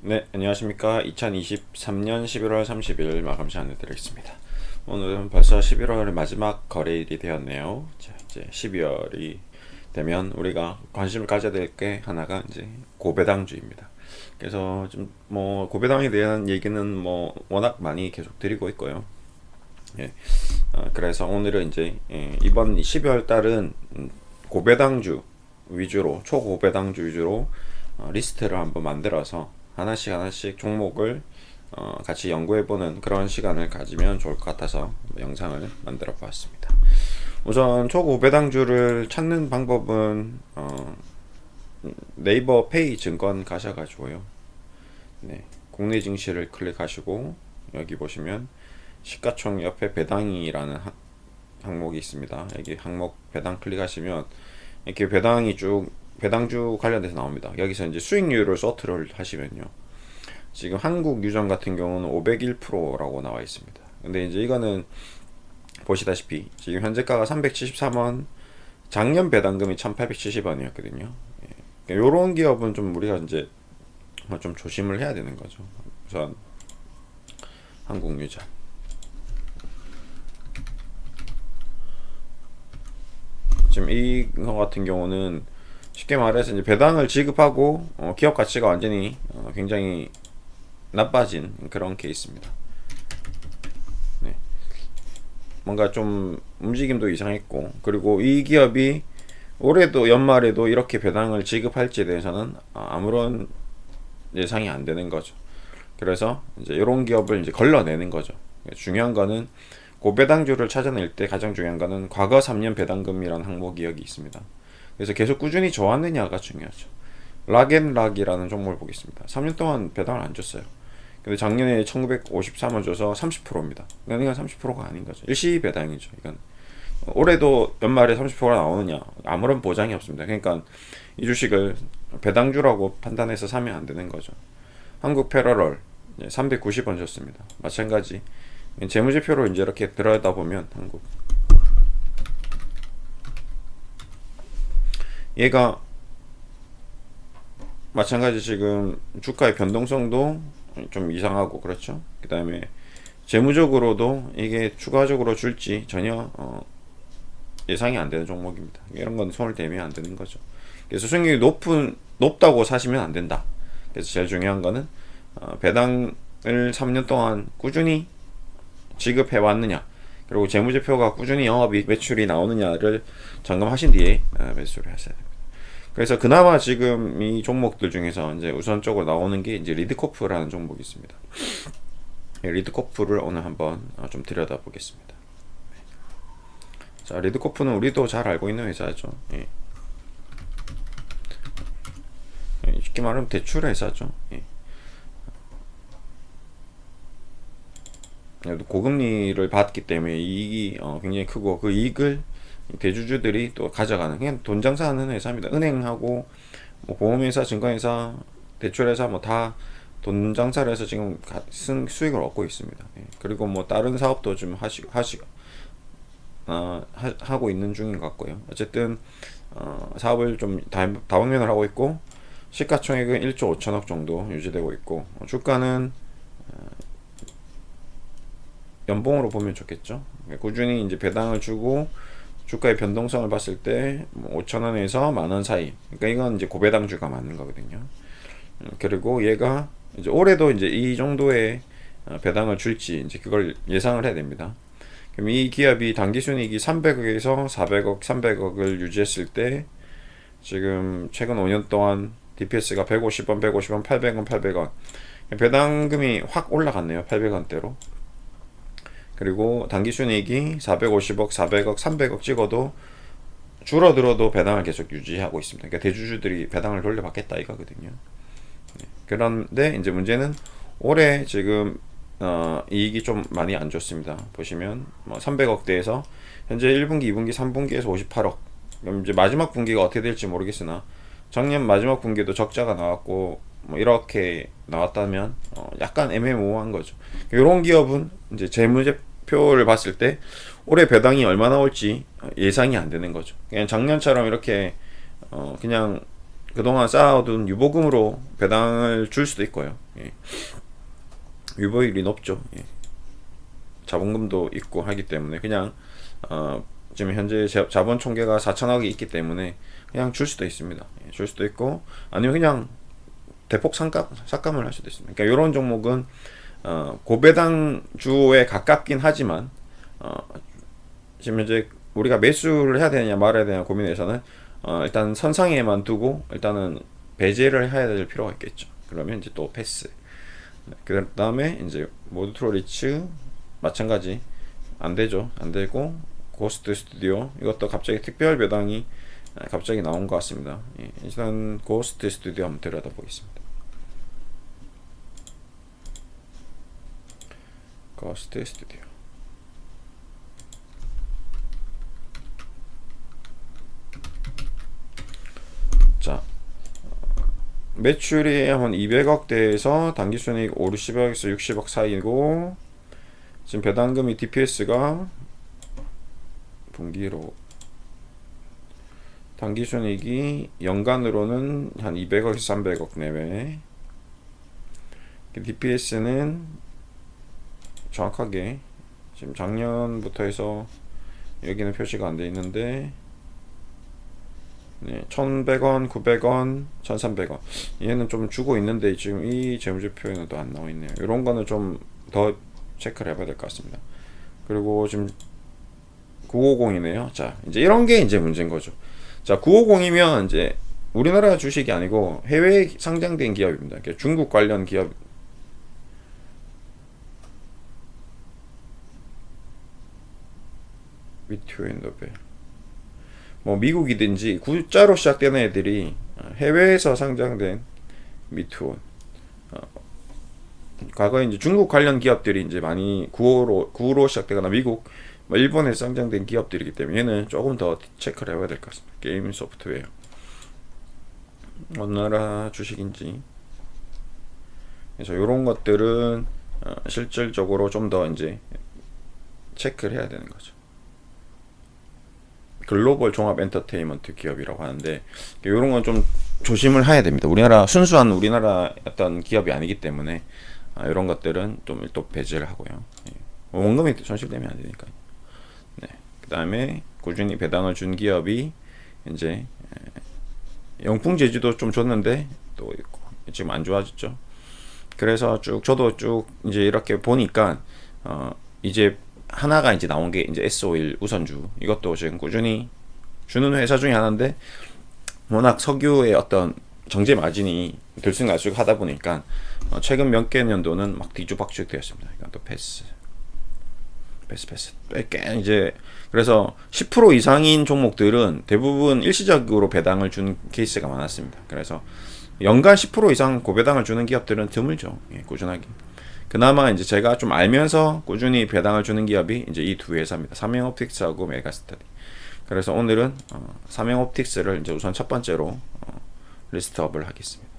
네, 안녕하십니까. 2023년 11월 30일 마감 시간 내드리겠습니다. 오늘은 벌써 11월의 마지막 거래일이 되었네요. 자, 이제 12월이 되면 우리가 관심을 가져야 될 게 하나가 이제 고배당주입니다. 그래서 좀 뭐 고배당에 대한 얘기는 뭐 워낙 많이 계속 드리고 있고요. 예, 그래서 오늘은 이제 이번 12월 달은 고배당주 위주로 초고배당주 위주로 리스트를 한번 만들어서 하나씩 종목을 같이 연구해보는 그런 시간을 가지면 좋을 것 같아서 영상을 만들어 보았습니다. 우선 초고배당주를 찾는 방법은 네이버 페이 증권 가셔가지고요. 네, 국내 증시를 클릭하시고 여기 보시면 시가총 옆에 배당이라는 항목이 있습니다. 여기 항목 배당 클릭하시면 이렇게 배당이 쭉 배당주 관련돼서 나옵니다. 여기서 이제 수익률을 서트를 하시면요. 지금 한국 유전 같은 경우는 501%라고 나와 있습니다. 근데 이제 이거는 보시다시피 지금 현재가가 373원, 작년 배당금이 1870원이었거든요. 요런 기업은 좀 우리가 이제 좀 조심을 해야 되는 거죠. 우선 한국 유전. 지금 이거 같은 경우는 쉽게 말해서 이제 배당을 지급하고 기업 가치가 완전히 굉장히 나빠진 그런 케이스입니다. 네. 뭔가 좀 움직임도 이상했고, 그리고 이 기업이 올해도 연말에도 이렇게 배당을 지급할지에 대해서는 아무런 예상이 안 되는 거죠. 그래서 이제 이런 기업을 이제 걸러내는 거죠. 중요한 거는 고배당주를 찾아낼 때 가장 중요한 거는 과거 3년 배당금이라는 항목이 여기 있습니다. 그래서 계속 꾸준히 좋았느냐가 중요하죠. 락앤락이라는 종목을 보겠습니다. 3년 동안 배당을 안 줬어요. 근데 작년에 1953원 줘서 30%입니다. 이건 30%가 아닌 거죠. 일시 배당이죠. 이건 올해도 연말에 30%가 나오느냐 아무런 보장이 없습니다. 그러니까 이 주식을 배당주라고 판단해서 사면 안 되는 거죠. 한국 패러럴 390원 줬습니다. 마찬가지 재무제표로 이제 이렇게 들여다 보면 한국 얘가 마찬가지 지금 주가의 변동성도 좀 이상하고 그렇죠. 그 다음에 재무적으로도 이게 추가적으로 줄지 전혀 예상이 안 되는 종목입니다. 이런 건 손을 대면 안 되는 거죠. 그래서 수익률이 높다고 사시면 안 된다. 그래서 제일 중요한 거는 배당을 3년 동안 꾸준히 지급해 왔느냐, 그리고 재무제표가 꾸준히 영업이 매출이 나오느냐를 점검하신 뒤에 매수를 하셔야 됩니다. 그래서 그나마 지금 이 종목들 중에서 이제 우선적으로 나오는 게 이제 리드코프라는 종목이 있습니다. 리드코프를 오늘 한번 좀 들여다보겠습니다. 자, 리드코프는 우리도 잘 알고 있는 회사죠. 예. 쉽게 말하면 대출 회사죠. 예. 고금리를 받기 때문에 이익이 굉장히 크고 그 이익을 대주주들이 또 가져가는 그냥 돈 장사하는 회사입니다. 은행하고 뭐 보험회사, 증권회사, 대출회사 뭐 다 돈 장사를 해서 지금 수익을 얻고 있습니다. 예. 그리고 뭐 다른 사업도 좀 하고 있는 중인 것 같고요. 어쨌든 사업을 좀 다방면을 하고 있고 시가총액은 1조 5천억 정도 유지되고 있고 주가는 연봉으로 보면 좋겠죠. 꾸준히 이제 배당을 주고 주가의 변동성을 봤을 때 5천원에서 만원 사이. 그러니까 이건 이제 고배당주가 맞는 거거든요. 그리고 얘가 이제 올해도 이제 이 정도의 배당을 줄지 이제 그걸 예상을 해야 됩니다. 그럼 이 기업이 당기순이익이 300억에서 400억, 300억을 유지했을 때 지금 최근 5년 동안 DPS가 150원, 150원, 800원, 800원. 배당금이 확 올라갔네요. 800원대로. 그리고 당기순이익이 450억, 400억, 300억 찍어도 줄어들어도 배당을 계속 유지하고 있습니다. 그러니까 대주주들이 배당을 돌려받겠다 이거거든요. 네. 그런데 이제 문제는 올해 지금 이익이 좀 많이 안 좋습니다. 보시면 뭐 300억대에서 현재 1분기, 2분기, 3분기에서 58억. 그럼 이제 마지막 분기가 어떻게 될지 모르겠으나 작년 마지막 분기도 적자가 나왔고 뭐 이렇게 나왔다면 약간 애매모호한 거죠. 이런 기업은 이제 재무제표를 봤을 때 올해 배당이 얼마나 올지 예상이 안 되는 거죠. 그냥 작년처럼 이렇게 그냥 그동안 쌓아둔 유보금으로 배당을 줄 수도 있고요. 예. 유보율이 높죠. 예. 자본금도 있고 하기 때문에 그냥 지금 현재 자본 총계가 4천억이 있기 때문에 그냥 줄 수도 있습니다. 예. 줄 수도 있고 아니면 그냥 대폭 삭감을 할 수도 있습니다. 그러니까 이런 종목은 고배당주에 가깝긴 하지만 지금 현재 우리가 매수를 해야 되느냐 말아야 되느냐 고민해서는 일단 선상에만 두고 일단은 배제를 해야 될 필요가 있겠죠. 그러면 이제 또 패스. 그 다음에 이제 모드트로 리츠 마찬가지 안 되죠. 안 되고 고스트 스튜디오 이것도 갑자기 특별 배당이 갑자기 나온 것 같습니다. 예, 일단 고스트 스튜디오 한번 들여다보겠습니다. 고스트 스튜디오. 자, 매출이 한 200억대에서 당기순이익 5, 60억에서 60억 사이고 지금 배당금이 DPS가 분기로 당기순이익이 연간으로는 한 200억에서 300억 내외. DPS는 정확하게 지금 작년부터 해서 여기는 표시가 안 돼 있는데 네, 1100원, 900원, 1300원 얘는 좀 주고 있는데 지금 이 재무제표에는 또 안 나와 있네요. 이런 거는 좀 더 체크를 해봐야 될 것 같습니다. 그리고 지금 950이네요. 자, 이제 이런 게 이제 문제인 거죠. 자, 950이면 이제 우리나라 주식이 아니고 해외에 상장된 기업입니다. 중국 관련 기업. 위트윈더벨. 뭐 미국이든지 구자로 시작되는 애들이 해외에서 상장된 미투온. 과거에 이제 중국 관련 기업들이 이제 많이 구호로 시작되거나 미국, 뭐 일본에서 상장된 기업들이기 때문에 얘는 조금 더 체크를 해봐야 될 것 같습니다. 게임 소프트웨어. 어느 나라 주식인지. 그래서 이런 것들은 실질적으로 좀 더 이제 체크를 해야 되는 거죠. 글로벌 종합 엔터테인먼트 기업이라고 하는데 이런 건 좀 조심을 해야 됩니다. 순수한 우리나라 어떤 기업이 아니기 때문에 이런 것들은 좀 또 배제를 하고요. 원금이 손실되면 안 되니까. 네. 그 다음에 꾸준히 배당을 준 기업이 이제 영풍 제주도 좀 줬는데 또 있고 지금 안 좋아졌죠. 그래서 저도 쭉 이제 이렇게 보니까 이제 하나가 이제 나온 게 이제 S-오일 우선주. 이것도 지금 꾸준히 주는 회사 중에 하나인데 워낙 석유의 어떤 정제 마진이 들쑥날쑥 하다 보니까 최근 몇 개 년도는 막 뒤죽박죽 되었습니다. 이건 또 패스. 꽤 이제 그래서 10% 이상인 종목들은 대부분 일시적으로 배당을 준 케이스가 많았습니다. 그래서 연간 10% 이상 고배당을 주는 기업들은 드물죠. 예, 꾸준하게. 그나마 이제 제가 좀 알면서 꾸준히 배당을 주는 기업이 이제 이 두 회사입니다. 삼양옵틱스하고 메가스터디. 그래서 오늘은 삼양옵틱스를 이제 우선 첫 번째로 리스트업을 하겠습니다.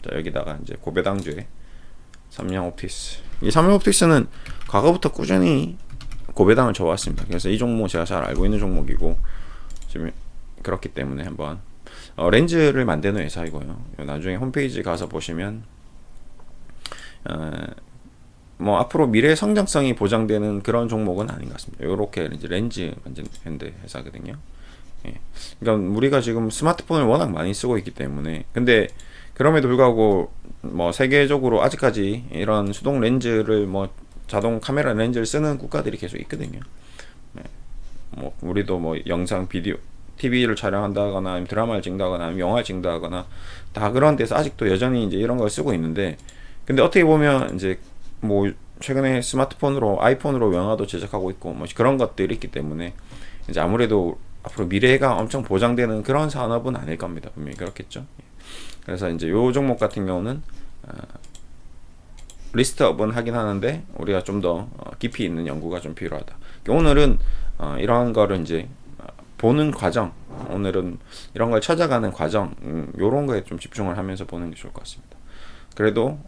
자, 여기다가 이제 고배당주의 삼양옵틱스. 이 삼양옵틱스는 과거부터 꾸준히 고배당을 줘왔습니다. 그래서 이 종목 제가 잘 알고 있는 종목이고 지금 그렇기 때문에 한번 렌즈를 만드는 회사이고요. 나중에 홈페이지 가서 보시면 뭐 앞으로 미래 성장성이 보장되는 그런 종목은 아닌 것 같습니다. 이렇게 이제 렌즈 만드는 회사거든요. 예. 그러니까 우리가 지금 스마트폰을 워낙 많이 쓰고 있기 때문에 근데 그럼에도 불구하고 뭐 세계적으로 아직까지 이런 수동 렌즈를 뭐 자동 카메라 렌즈를 쓰는 국가들이 계속 있거든요. 예. 뭐 우리도 뭐 영상 비디오 TV를 촬영한다거나 아니면 드라마를 찍는다거나 아니면 영화를 찍는다거나 다 그런 데서 아직도 여전히 이제 이런 걸 쓰고 있는데 근데 어떻게 보면 이제 뭐 최근에 스마트폰으로 아이폰으로 영화도 제작하고 있고 뭐 그런 것들이 있기 때문에 이제 아무래도 앞으로 미래가 엄청 보장되는 그런 산업은 아닐 겁니다. 분명히 그렇겠죠. 그래서 이제 요 종목 같은 경우는 리스트업은 하긴 하는데 우리가 좀 더 깊이 있는 연구가 좀 필요하다. 오늘은 이러한 거를 이제 보는 과정, 오늘은 이런 걸 찾아가는 과정, 요런 거에 좀 집중을 하면서 보는 게 좋을 것 같습니다. 그래도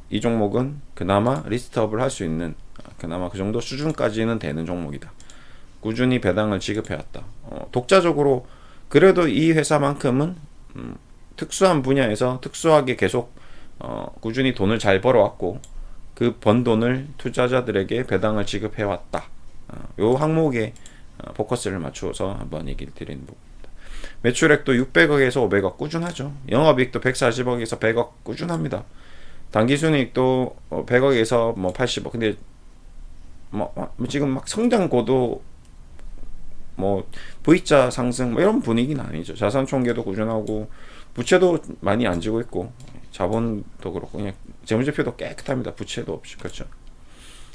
이 종목은 그나마 리스트업을 할 수 있는 그나마 그 정도 수준까지는 되는 종목이다. 꾸준히 배당을 지급해왔다. 독자적으로 그래도 이 회사만큼은 특수한 분야에서 특수하게 계속 꾸준히 돈을 잘 벌어왔고 그 번 돈을 투자자들에게 배당을 지급해왔다. 요 항목에 포커스를 맞추어서 한번 얘기를 드리는 부분입니다. 매출액도 600억에서 500억 꾸준하죠. 영업이익도 140억에서 100억 꾸준합니다. 당기순이익도 100억에서 뭐 80억. 근데 지금 막 성장고도 뭐 V자 상승 뭐 이런 분위기는 아니죠. 자산 총계도 꾸준하고 부채도 많이 안 지고 있고 자본도 그렇고 그냥 재무제표도 깨끗합니다. 부채도 없이. 그렇죠.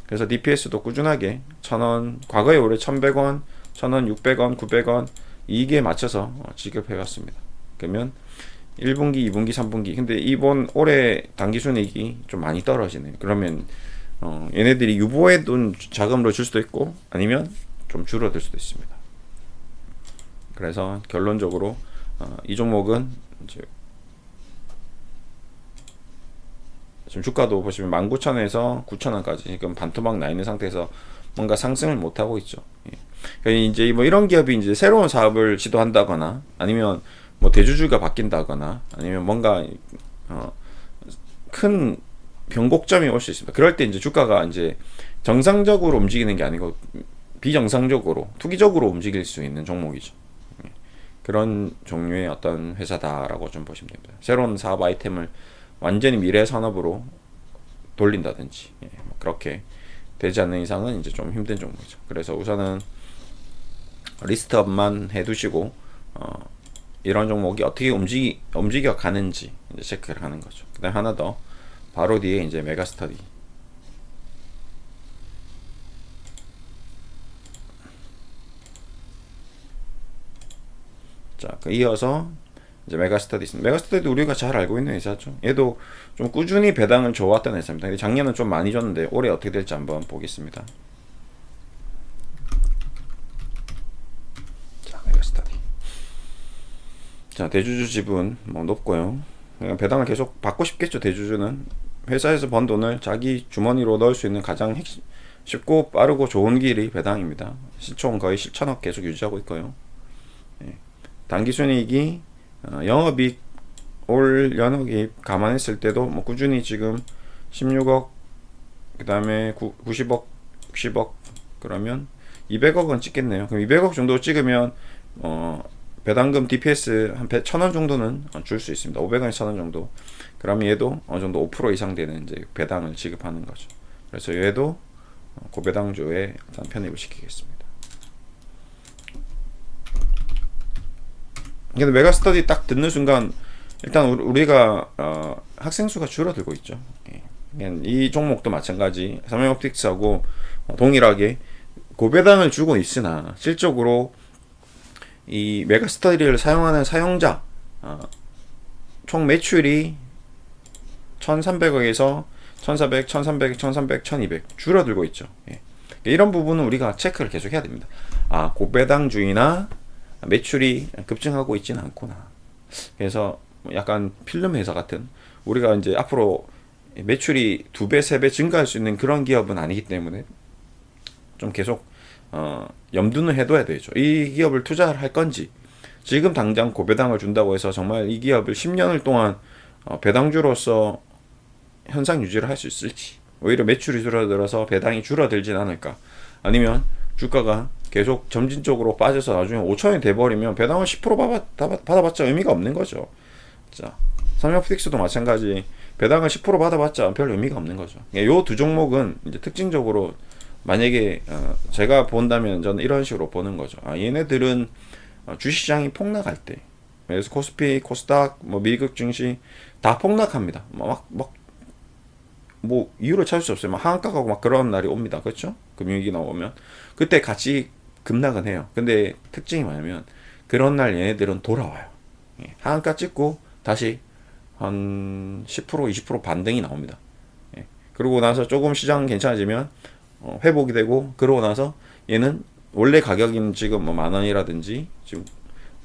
그래서 DPS도 꾸준하게 1,000원, 과거에 올해 1,100원, 1,000원, 600원, 900원 이게 맞춰서 지급해 왔습니다. 그러면 1분기, 2분기, 3분기. 근데 이번 올해 당기순이익이 좀 많이 떨어지네. 그러면 얘네들이 유보해 둔 자금으로 줄 수도 있고 아니면 좀 줄어들 수도 있습니다. 그래서 결론적으로 이 종목은 이제 지금 주가도 보시면 19,000원에서 9,000원까지 지금 반토막 나 있는 상태에서 뭔가 상승을 못 하고 있죠. 예. 그러니까 이제 뭐 이런 기업이 이제 새로운 사업을 시도한다거나 아니면 뭐 대주주가 바뀐다거나 아니면 뭔가 큰 변곡점이 올 수 있습니다. 그럴 때 이제 주가가 이제 정상적으로 움직이는 게 아니고 비정상적으로 투기적으로 움직일 수 있는 종목이죠. 예. 그런 종류의 어떤 회사다라고 좀 보시면 됩니다. 새로운 사업 아이템을 완전히 미래 산업으로 돌린다든지 뭐 그렇게 되지 않는 이상은 이제 좀 힘든 종목이죠. 그래서 우선은 리스트업만 해두시고 이런 종목이 어떻게 움직여 가는지 이제 체크를 하는 거죠. 그다음 하나 더 바로 뒤에 이제 메가스터디. 자, 이어서 이제 메가스터디 있습니다. 메가스터디도 우리가 잘 알고 있는 회사죠. 얘도 좀 꾸준히 배당을 줘왔던 회사입니다. 근데 작년은 좀 많이 줬는데 올해 어떻게 될지 한번 보겠습니다. 자, 메가스터디. 자, 대주주 지분 뭐 높고요. 그러니까 배당을 계속 받고 싶겠죠. 대주주는 회사에서 번 돈을 자기 주머니로 넣을 수 있는 가장 쉽고 빠르고 좋은 길이 배당입니다. 시총 거의 7천억 계속 유지하고 있고요. 예. 당기순이익이 영업이익 올 연업이익 감안했을 때도 뭐 꾸준히 지금 16억 그 다음에 90억 60억 그러면 200억은 찍겠네요. 그럼 200억 정도 찍으면 배당금 DPS 한 1,000원 정도는 줄 수 있습니다. 500원, 1,000원 정도. 그러면 얘도 어느 정도 5% 이상 되는 이제 배당을 지급하는 거죠. 그래서 얘도 고배당주에 일단 편입을 시키겠습니다. 근데 메가스터디 딱 듣는 순간 일단 우리가 학생 수가 줄어들고 있죠. 예. 이 종목도 마찬가지 삼성옵틱스하고 동일하게 고배당을 주고 있으나 실적으로 이 메가스터디를 사용하는 사용자 총 매출이 1,300억에서 1,400, 1,300, 1,300, 1,200 줄어들고 있죠. 예. 이런 부분은 우리가 체크를 계속 해야 됩니다. 고배당주의나 매출이 급증하고 있지는 않구나. 그래서 약간 필름 회사 같은 우리가 이제 앞으로 매출이 2배, 3배 증가할 수 있는 그런 기업은 아니기 때문에 좀 계속 염두는 해둬야 되죠. 이 기업을 투자를 할 건지 지금 당장 고배당을 준다고 해서 정말 이 기업을 10년을 동안 배당주로서 현상 유지를 할 수 있을지 오히려 매출이 줄어들어서 배당이 줄어들진 않을까 아니면 주가가 계속 점진적으로 빠져서 나중에 5,000원이 돼버리면 배당을 10% 받아봤자 의미가 없는 거죠. 자, 삼성옵틱스도 마찬가지. 배당을 10% 받아봤자 별 의미가 없는 거죠. 요 두 종목은 이제 특징적으로 만약에 제가 본다면 저는 이런 식으로 보는 거죠. 얘네들은 주식시장이 폭락할 때, 그래서 코스피, 코스닥, 뭐 미국 증시 다 폭락합니다. 뭐 이유를 찾을 수 없어요. 막 하한가 가고 막 그런 날이 옵니다. 그렇죠? 금융위기 나오면 그때 같이 급락은 해요. 근데 특징이 뭐냐면 그런 날 얘네들은 돌아와요. 하한가 찍고 다시 한 10%, 20% 반등이 나옵니다. 그러고 나서 조금 시장 괜찮아지면 회복이 되고 그러고 나서 얘는 원래 가격인 지금 뭐 10,000원이라든지 지금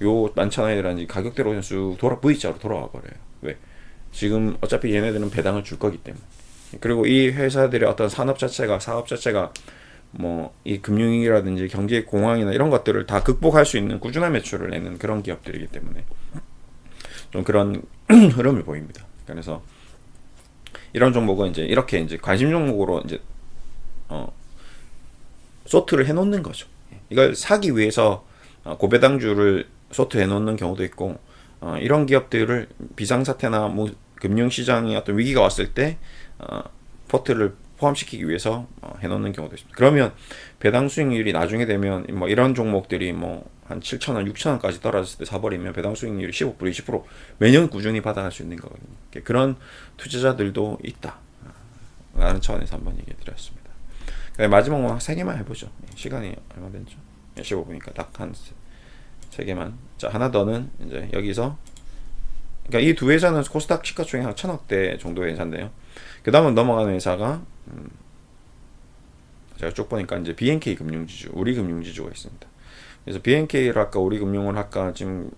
요 11,000원이라든지 가격대로 그냥 쑥 V자로 돌아와 버려요. 왜? 지금 어차피 얘네들은 배당을 줄 거기 때문에. 그리고 이 회사들의 어떤 사업 자체가 뭐 이 금융위기라든지 경제 공황이나 이런 것들을 다 극복할 수 있는 꾸준한 매출을 내는 그런 기업들이기 때문에 좀 그런 흐름을 보입니다. 그래서 이런 종목은 이제 이렇게 이제 관심 종목으로 이제 소트를 해놓는 거죠. 이걸 사기 위해서 고배당주를 소트해 놓는 경우도 있고, 이런 기업들을 비상사태나 뭐 금융시장의 어떤 위기가 왔을 때 포트를 포함시키기 위해서 해놓는 경우도 있습니다. 그러면 배당 수익률이 나중에 되면 뭐 이런 종목들이 뭐 한 7,000원, 6,000원까지 떨어졌을 때 사버리면 배당 수익률이 15%, 20% 매년 꾸준히 받아갈 수 있는 거거든요. 그런 투자자들도 있다 라는 차원에서 한번 얘기 드렸습니다. 마지막 뭐 3개만 해보죠. 시간이 얼마 됐죠? 15분이니까 딱 한 3개만. 자, 하나 더는 이제 여기서, 그러니까 이 두 회사는 코스닥 시가총액 한 1,000억대 정도의 회사인데요. 그 다음은 넘어가는 회사가 제가 쭉 보니까 이제 BNK 금융지주, 우리금융지주가 있습니다. 그래서 BNK를 할까 우리금융을 할까 지금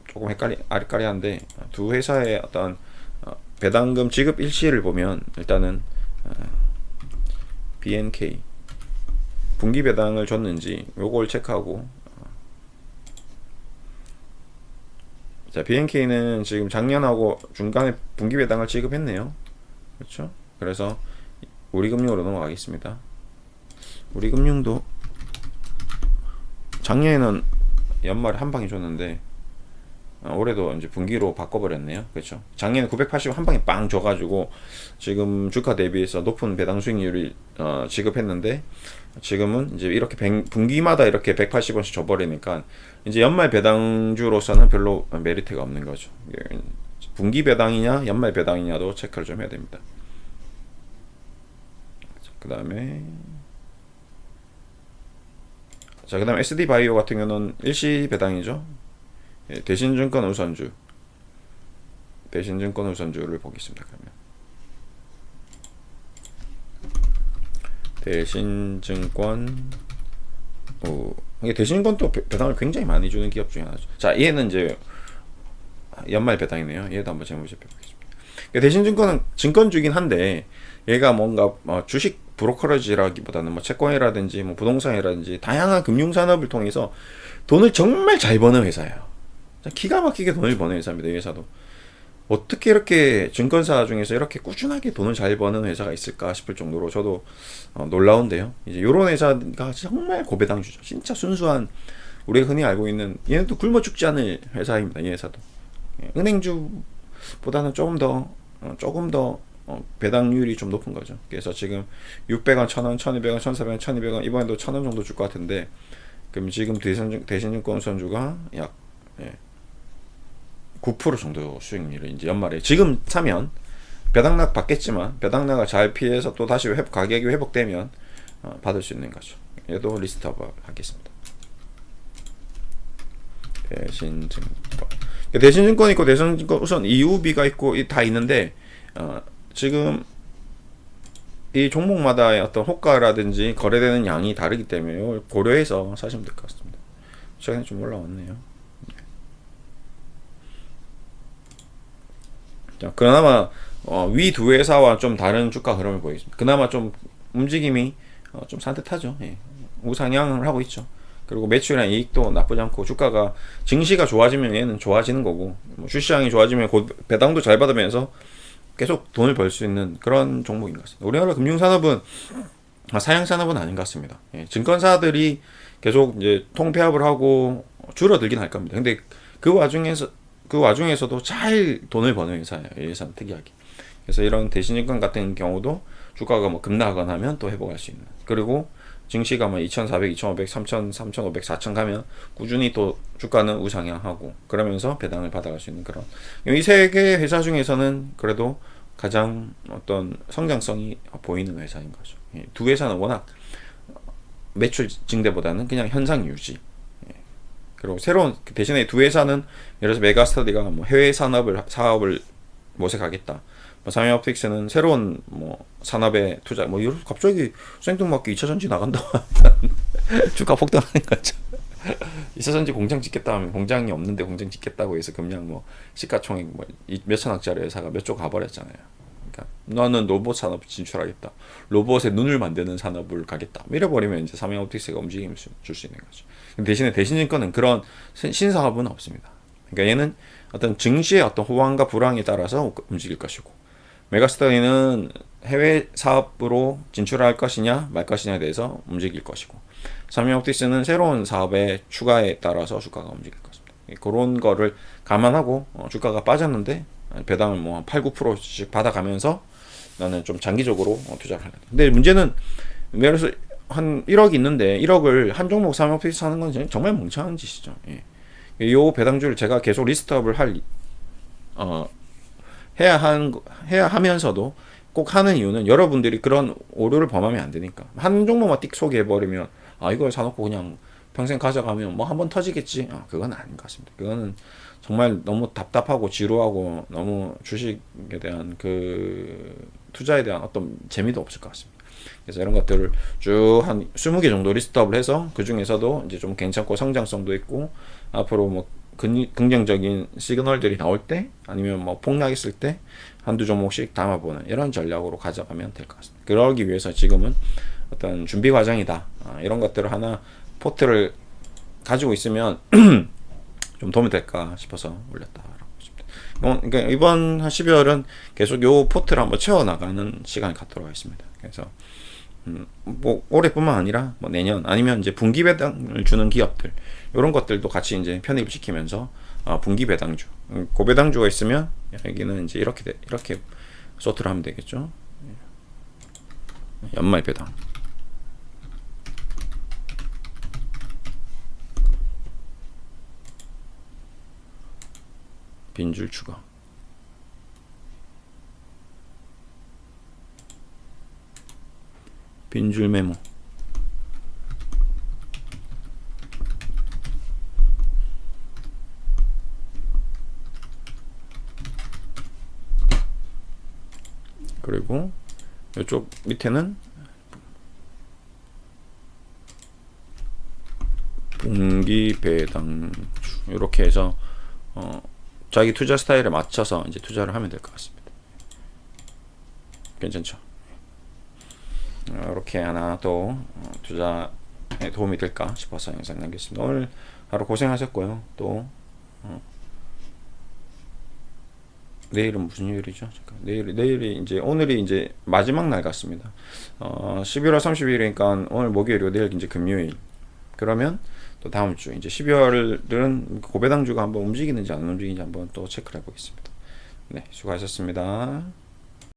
조금 아리까리한데, 두 회사의 어떤 배당금 지급 일시를 보면 일단은 BNK 분기 배당을 줬는지 요걸 체크하고, 자, BNK는 지금 작년하고 중간에 분기 배당을 지급했네요. 그렇죠? 그래서 우리금융으로 넘어가겠습니다. 우리금융도 작년에는 연말에 한 방에 줬는데 올해도 이제 분기로 바꿔버렸네요. 그렇죠? 작년에 980 한 방에 빵 줘가지고 지금 주가 대비해서 높은 배당 수익률을 지급했는데, 지금은 이제 이렇게 분기마다 이렇게 180원씩 줘버리니까 이제 연말 배당주로서는 별로 메리트가 없는 거죠. 분기 배당이냐 연말 배당이냐도 체크를 좀 해야 됩니다. 그 다음에 SD바이오 같은 경우는 일시 배당이죠. 대신증권 우선주를 보겠습니다. 그러면 대신증권도 배당을 굉장히 많이 주는 기업 중에 하나죠. 자, 얘는 이제 연말 배당이네요. 얘도 한번 재무제표보겠습니다. 대신증권은 증권주긴 한데 얘가 뭔가 주식 브로커러지라기보다는 뭐 채권이라든지 뭐 부동산이라든지 다양한 금융산업을 통해서 돈을 정말 잘 버는 회사예요. 기가 막히게 돈을 버는 회사입니다. 이 회사도. 어떻게 이렇게 증권사 중에서 이렇게 꾸준하게 돈을 잘 버는 회사가 있을까 싶을 정도로 저도 놀라운데요. 이제 요런 회사가 정말 고배당주죠. 진짜 순수한, 우리가 흔히 알고 있는, 얘는 또 굶어 죽지 않을 회사입니다. 이 회사도. 은행주보다는 조금 더 배당률이 좀 높은 거죠. 그래서 지금 600원, 1000원, 1200원, 1400원, 1200원, 이번에도 1000원 정도 줄 것 같은데, 그럼 지금 대신증권 우선주가 약 9% 정도 수익률을 이제 연말에 지금 사면 배당락 받겠지만, 배당락을 잘 피해서 또 다시 가격이 회복되면 받을 수 있는 거죠. 얘도 리스트업 하겠습니다. 대신증권 있고 대신증권 우선 EUB가 있고 다 있는데, 지금 이 종목마다의 어떤 호가라든지 거래되는 양이 다르기 때문에 고려해서 사시면 될 것 같습니다. 최근에 좀 올라왔네요. 자, 그나마 위 두 회사와 좀 다른 주가 흐름을 보이겠습니다. 그나마 좀 움직임이 좀 산뜻하죠. 예. 우상향을 하고 있죠. 그리고 매출이나 이익도 나쁘지 않고, 주가가 증시가 좋아지면 얘는 좋아지는 거고, 뭐 주시장이 좋아지면 배당도 잘 받으면서 계속 돈을 벌 수 있는 그런 종목인 것 같습니다. 우리나라 금융산업은 사양산업은 아닌 것 같습니다. 예. 증권사들이 계속 이제 통폐합을 하고 줄어들긴 할 겁니다. 근데 그 와중에서도 잘 돈을 버는 회사예요. 이 회사는 특이하게. 그래서 이런 대신증권 같은 경우도 주가가 뭐 급락하거나 하면 또 회복할 수 있는. 그리고 증시가 뭐 2,400, 2,500, 3,000, 3,500, 4,000 가면 꾸준히 또 주가는 우상향하고 그러면서 배당을 받아갈 수 있는 그런. 이 세 개 회사 중에서는 그래도 가장 어떤 성장성이 보이는 회사인 거죠. 두 회사는 워낙 매출 증대보다는 그냥 현상 유지. 그리고 새로운, 대신에 두 회사는 예를 들어서 메가스터디가 뭐 해외 사업을 모색하겠다. 뭐 삼성옵틱스는 새로운 뭐 산업에 투자, 뭐 이런 갑자기 생뚱맞게 2차전지 나간다 주가 폭등하는 거죠. 2차전지 공장 짓겠다 하면 공장이 없는데 공장 짓겠다고 해서 그냥 뭐 시가총액 뭐 몇천억짜리 회사가 몇 조 가버렸잖아요. 그러니까 나는 로봇 산업 진출하겠다. 로봇에 눈을 만드는 산업을 가겠다. 이래버리면 이제 삼성옵틱스가 움직임을 줄 수 있는 거죠. 대신에 대신증권은 그런 신사업은 없습니다. 그러니까 얘는 어떤 증시의 어떤 호황과 불황에 따라서 움직일 것이고, 메가스터디는 해외 사업으로 진출할 것이냐 말 것이냐에 대해서 움직일 것이고, 삼성옵티스는 새로운 사업의 추가에 따라서 주가가 움직일 것입니다. 그런 거를 감안하고 주가가 빠졌는데 배당을 뭐 8, 9%씩 받아가면서 나는 좀 장기적으로 투자를 하는. 근데 문제는 예를 들어서 한 1억 있는데 1억을 한 종목 삼성옵티스 사는 건 정말 멍청한 짓이죠. 예. 요 배당주를 제가 계속 리스트업을 해야 하면서도 꼭 하는 이유는 여러분들이 그런 오류를 범하면 안 되니까. 한 종목만 띡 소개해버리면 이걸 사놓고 그냥 평생 가져가면 뭐 한번 터지겠지. 그건 아닌 것 같습니다. 그거는 정말 너무 답답하고 지루하고 너무 주식에 대한 그 투자에 대한 어떤 재미도 없을 것 같습니다. 그래서 이런 것들을 쭉 한 20개 정도 리스트업을 해서 그 중에서도 이제 좀 괜찮고 성장성도 있고 앞으로 뭐 긍정적인 시그널들이 나올 때 아니면 뭐 폭락했을 때 한두 종목씩 담아보는 이런 전략으로 가져가면 될 것 같습니다. 그러기 위해서 지금은 어떤 준비 과정이다. 이런 것들을 하나 포트를 가지고 있으면 좀 도움이 될까 싶어서 올렸다라고 싶습니다. 그러니까 이번 한 12월은 계속 요 포트를 한번 채워나가는 시간을 갖도록 하겠습니다. 그래서 뭐 올해뿐만 아니라 뭐 내년 아니면 이제 분기 배당을 주는 기업들 이런 것들도 같이 이제 편입을 시키면서 분기 배당주, 고배당주가 있으면 여기는 이제 이렇게 소트를 하면 되겠죠. 연말 배당. 빈줄 추가. 빈줄 메모. 그리고 이쪽 밑에는 분기 배당주 이렇게 해서 자기 투자 스타일에 맞춰서 이제 투자를 하면 될 것 같습니다. 괜찮죠? 이렇게 하나 또 투자에 도움이 될까 싶어서 영상 남겼습니다. 오늘 하루 고생하셨고요. 또 내일은 무슨 요일이죠? 내일이 이제 오늘이 이제 마지막 날 같습니다. 11월 30일이니까 오늘 목요일이고 내일 이제 금요일. 그러면 또 다음 주 이제 12월은 고배당주가 한번 움직이는지 안 움직이는지 한번 또 체크를 해보겠습니다. 네, 수고하셨습니다.